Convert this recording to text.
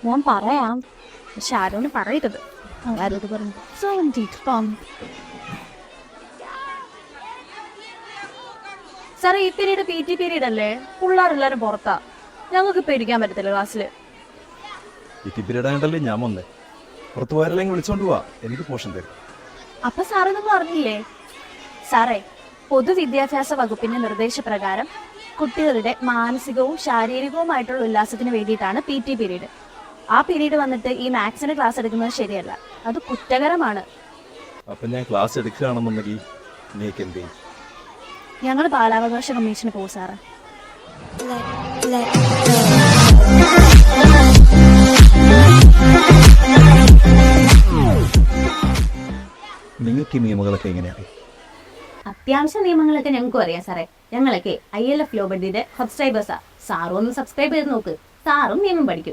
ഞാൻ പറയാം, പക്ഷെ ആരോട് പറയരുത്. ആരോട് പറഞ്ഞു? സാറേ, ഈ പീരീഡ് PT പീരീഡ് അല്ലേ? പിള്ളേരെല്ലാരും പുറത്താ. ഞങ്ങൾക്ക് പേടിക്കാൻ പറ്റത്തില്ല ക്ലാസ്സില്. പീരീഡായിട്ടല്ലേ ഞാൻ വന്നേ. പുറത്തു പോയാലെങ്കിൽ വിളിച്ചോണ്ട് പോവാ, എനിക്ക് പോഷൻ തരും. അപ്പൊ സാറൊന്നും പറഞ്ഞില്ലേ? സാറേ, പൊതുവിദ്യാഭ്യാസ വകുപ്പിന്റെ നിർദ്ദേശപ്രകാരം കുട്ടികളുടെ മാനസികവും ശാരീരികവുമായിട്ടുള്ള ഉല്ലാസത്തിന് വേണ്ടിയിട്ടാണ് PT പീരീഡ്. ആ പീരീഡ് വന്നിട്ട് ഈ മാത്സിന് ക്ലാസ് എടുക്കുന്നത് ശരിയല്ല, അത് കുറ്റകരമാണ്. അപ്പൊ ഞാൻ ക്ലാസ് എടുക്കുകയാണെന്നുണ്ടെങ്കിൽ നീക്ക് എന്ത് ചെയ്യും? ഞങ്ങൾ ബാലാവകാശ കമ്മീഷന് പോകും സാറേ. നിങ്ങൾക്ക് ഈ നിയമങ്ങളൊക്കെ എങ്ങനെയാണ്? അത്യാവശ്യ നിയമങ്ങളൊക്കെ ഞങ്ങൾക്കും അറിയാം സാറേ. ഞങ്ങളൊക്കെ ILF ലോ ബഡിയുടെ സബ്സ്ക്രൈബേഴ്സാ. സാറും ഒന്ന് സബ്സ്ക്രൈബ് ചെയ്ത് നോക്ക്, സാറും നിയമം പഠിക്കും.